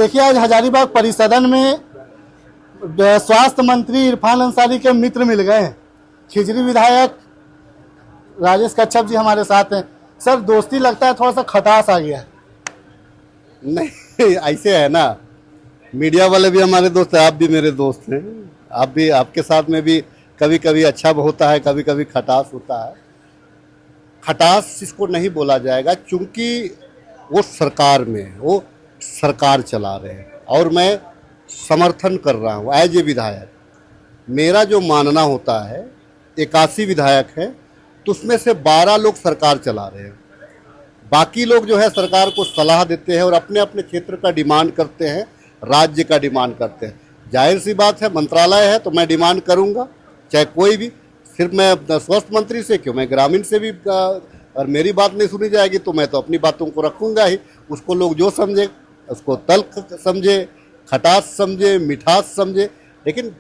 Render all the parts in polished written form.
देखिए, आज हजारीबाग परिसदन में स्वास्थ्य मंत्री इरफान अंसारी के मित्र मिल गए हैं। खिजरी विधायक राजेश कच्छप जी हमारे साथ हैं। सर, दोस्ती लगता है थोड़ा सा खटास आ गया है। नहीं, ऐसे है ना, मीडिया वाले भी हमारे दोस्त हैं, आप भी मेरे दोस्त हैं। आप भी, आपके साथ में भी कभी कभी अच्छा होता है, कभी कभी खटास होता है। खटास इसको नहीं बोला जाएगा, क्योंकि वो सरकार में है, वो सरकार चला रहे हैं और मैं समर्थन कर रहा हूँ एज ए विधायक। मेरा जो मानना होता है, 81 विधायक हैं तो उसमें से 12 लोग सरकार चला रहे हैं, बाकी लोग जो है सरकार को सलाह देते हैं और अपने अपने क्षेत्र का डिमांड करते हैं, राज्य का डिमांड करते हैं। जाहिर सी बात है, मंत्रालय है तो मैं डिमांड करूंगा, चाहे कोई भी। सिर्फ मैं स्वास्थ्य मंत्री से क्यों, मैं ग्रामीण से भी, और मेरी बात नहीं सुनी जाएगी तो मैं तो अपनी बातों को रखूंगा ही। उसको लोग जो समझे, उसको तल्ख समझे, खटास समझे, मिठास समझे, लेकिन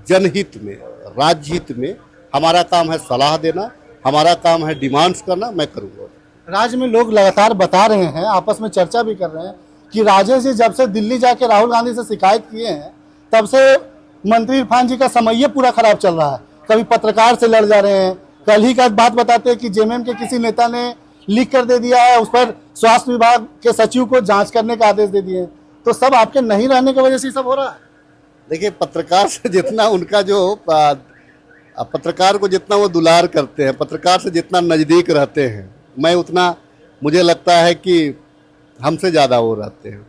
जनहित में, राज्य हित में हमारा काम है सलाह देना, हमारा काम है डिमांड्स करना, मैं करूँगा। राज्य में लोग लगातार बता रहे हैं, आपस में चर्चा भी कर रहे हैं कि राजेश जी जब से दिल्ली जाके राहुल गांधी से शिकायत किए हैं, तब से मंत्री इरफान जी का समय पूरा खराब चल रहा है। कभी पत्रकार से लड़ जा रहे हैं, कल ही का बात बताते हैं कि जेएमएम के किसी नेता ने लीक कर दे दिया है, उस पर स्वास्थ्य विभाग के सचिव को जांच करने का आदेश दे दिए। तो सब आपके नहीं रहने की वजह से सब हो रहा है। देखिए, पत्रकार से जितना उनका जो पत्रकार को जितना वो दुलार करते हैं, पत्रकार से जितना नज़दीक रहते हैं, मैं उतना, मुझे लगता है कि हमसे ज़्यादा वो रहते हैं।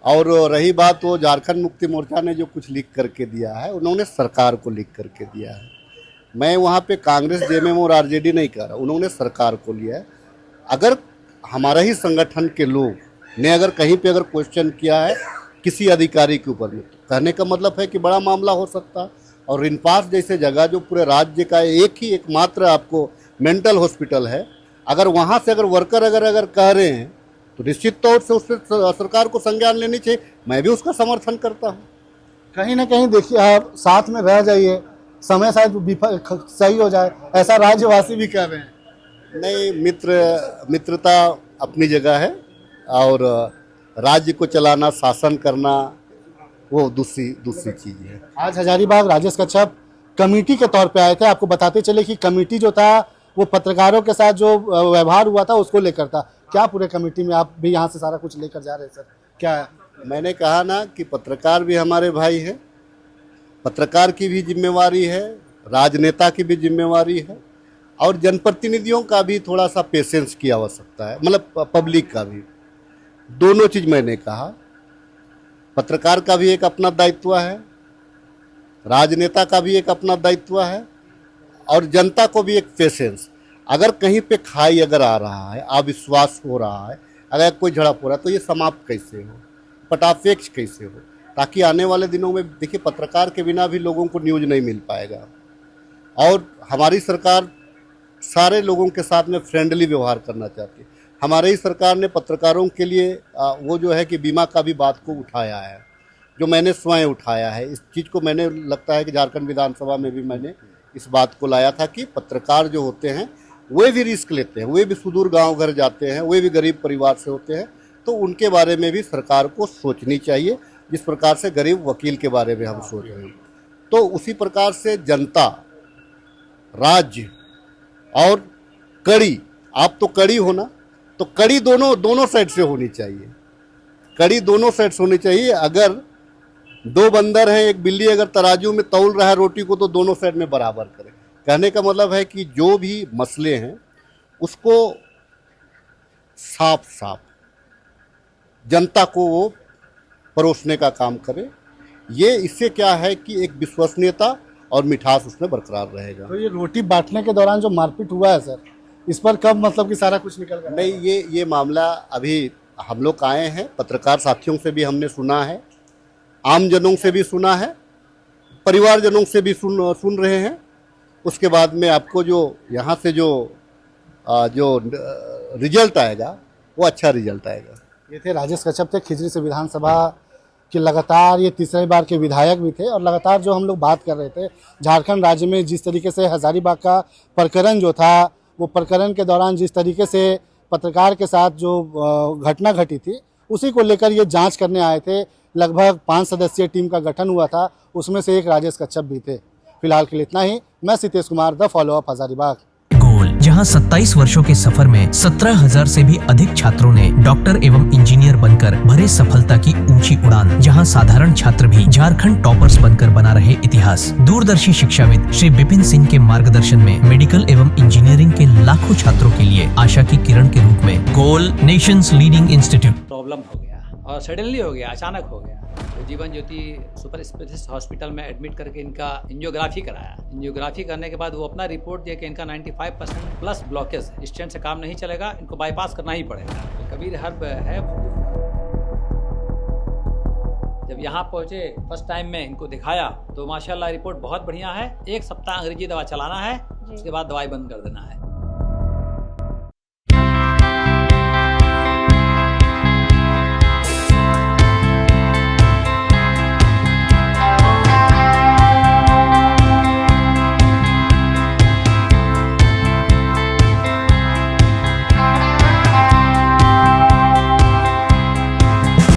और रही बात, वो झारखंड मुक्ति मोर्चा ने जो कुछ लीक करके दिया है, उन्होंने सरकार को लीक करके दिया है। मैं वहाँ पे कांग्रेस, जेएमएम और आरजेडी नहीं कह रहा, उन्होंने सरकार को लिया है। अगर हमारा ही संगठन के लोग ने अगर कहीं पे अगर क्वेश्चन किया है किसी अधिकारी के ऊपर में, तो कहने का मतलब है कि बड़ा मामला हो सकता है। और रिनपास जैसे जगह जो पूरे राज्य का एकमात्र आपको मेंटल हॉस्पिटल है, अगर वहाँ से अगर वर्कर अगर कह रहे हैं तो निश्चित तौर से उस पर सरकार को संज्ञान लेनी चाहिए। मैं भी उसका समर्थन करता हूँ। कहीं ना कहीं देखिए, आप साथ में रह जाइए, समय शायद सही हो जाए, ऐसा राज्यवासी भी कह रहे हैं। नहीं, मित्रता अपनी जगह है, और राज्य को चलाना, शासन करना, वो दूसरी चीज़ है। आज हजारीबाग राजेश कच्छप कमेटी के तौर पे आए थे। आपको बताते चले कि कमेटी जो था वो पत्रकारों के साथ जो व्यवहार हुआ था उसको लेकर था। क्या पूरे कमेटी में आप भी यहाँ से सारा कुछ लेकर जा रहे हैं सर? क्या है? मैंने कहा ना कि पत्रकार भी हमारे भाई हैं, पत्रकार की भी जिम्मेवारी है, राजनेता की भी जिम्मेवारी है, और जनप्रतिनिधियों का भी थोड़ा सा पेशेंस की आवश्यकता है, मतलब पब्लिक का भी। दोनों चीज़ मैंने कहा, पत्रकार का भी एक अपना दायित्व है, राजनेता का भी एक अपना दायित्व है, और जनता को भी एक पेशेंस। अगर कहीं पे खाई अगर आ रहा है, अविश्वास हो रहा है, अगर कोई झड़प हो रहा है, तो ये समाप्त कैसे हो, पटापेक्ष कैसे हो, ताकि आने वाले दिनों में, देखिए, पत्रकार के बिना भी लोगों को न्यूज़ नहीं मिल पाएगा। और हमारी सरकार सारे लोगों के साथ में फ्रेंडली व्यवहार करना चाहती है। हमारी ही सरकार ने पत्रकारों के लिए वो जो है कि बीमा का भी बात को उठाया है, जो मैंने स्वयं उठाया है। इस चीज़ को मैंने, लगता है कि झारखंड विधानसभा में भी मैंने इस बात को लाया था कि पत्रकार जो होते हैं वे भी रिस्क लेते हैं, वे भी सुदूर गांव घर जाते हैं, वे भी गरीब परिवार से होते हैं, तो उनके बारे में भी सरकार को सोचनी चाहिए, जिस प्रकार से गरीब वकील के बारे में हम सोच रहे हैं। तो उसी प्रकार से जनता, राज्य और कड़ी, आप तो कड़ी हो ना, तो कड़ी दोनों साइड से होनी चाहिए, कड़ी दोनों साइड से होनी चाहिए। अगर दो बंदर हैं, एक बिल्ली अगर तराजू में तौल रहा है रोटी को, तो दोनों साइड में बराबर करें। कहने का मतलब है कि जो भी मसले हैं उसको साफ जनता को वो परोसने का काम करे। ये इससे क्या है कि एक विश्वसनीयता और मिठास उसमें बरकरार रहेगा। तो ये रोटी बांटने के दौरान जो मारपीट हुआ है सर, इस पर कब मतलब कि सारा कुछ निकल गया? नहीं, ये मामला अभी हम लोग आए हैं, पत्रकार साथियों से भी हमने सुना है, आमजनों से भी सुना है, परिवारजनों से भी सुन रहे हैं। उसके बाद में आपको जो यहाँ से जो रिजल्ट आएगा वो अच्छा रिजल्ट आएगा। ये थे राजेश कच्छप, थे खिजरी से विधानसभा के लगातार ये तीसरी बार के विधायक भी थे। और लगातार जो हम लोग बात कर रहे थे, झारखंड राज्य में जिस तरीके से हजारीबाग का प्रकरण जो था, वो प्रकरण के दौरान जिस तरीके से पत्रकार के साथ जो घटना घटी थी, उसी को लेकर ये जांच करने आए थे। लगभग 5 सदस्यीय टीम का गठन हुआ था, उसमें से एक राजेश कच्छप भी थे। फिलहाल के लिए इतना ही। मैं सितेश कुमार, द फॉलोअप, हजारीबाग। गोल, जहां 27 वर्षों के सफर में 17,000 से भी अधिक छात्रों ने डॉक्टर एवं इंजीनियर बनकर भरे सफलता की ऊंची उड़ान, जहां साधारण छात्र भी झारखंड टॉपर्स बनकर बना रहे इतिहास। दूरदर्शी शिक्षाविद श्री विपिन सिंह के मार्गदर्शन में मेडिकल एवं इंजीनियरिंग के लाखों छात्रों के लिए आशा की किरण के रूप में गोल, नेशंस लीडिंग इंस्टीट्यूट। प्रॉब्लम हो गया और सडनली हो गया, अचानक हो गया। तो Jeevan Jyoti super specialist hospital में एडमिट करके इनका एंजियोग्राफी कराया। एंजियोग्राफी करने के बाद वो अपना रिपोर्ट दिया कि इनका 95% प्लस ब्लॉकेज है, स्टेंट से काम नहीं चलेगा, इनको बाईपास करना ही पड़ेगा। तो कबीर हर्ब है। जब यहाँ पहुँचे फर्स्ट टाइम में इनको दिखाया तो माशाल्लाह रिपोर्ट बहुत बढ़िया है। 1 सप्ताह अंग्रेजी दवा चलाना है, उसके बाद दवाई बंद कर देना है।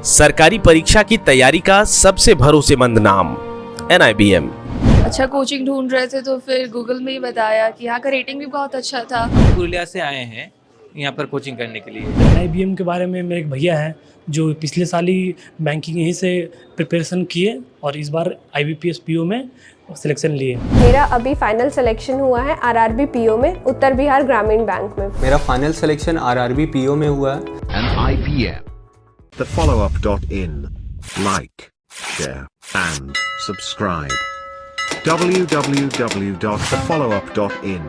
सरकारी परीक्षा की तैयारी का सबसे भरोसेमंद नाम NIBM। अच्छा कोचिंग ढूंढ रहे थे तो फिर गूगल में ही बताया कि यहाँ का रेटिंग भी बहुत अच्छा था। पुरुलिया से आए हैं यहाँ पर कोचिंग करने के लिए। NIBM के बारे में मेरे एक भैया हैं जो पिछले साल ही बैंकिंग यहीं से प्रिपरेशन किए और इस बार IBPS PO में सिलेक्शन लिए। मेरा अभी फाइनल सिलेक्शन हुआ है RRB PO में, उत्तर बिहार ग्रामीण बैंक में। मेरा फाइनल सिलेक्शन RRB PO में हुआ है। NIBM, thefollowup.in. Like, share and subscribe. www.thefollowup.in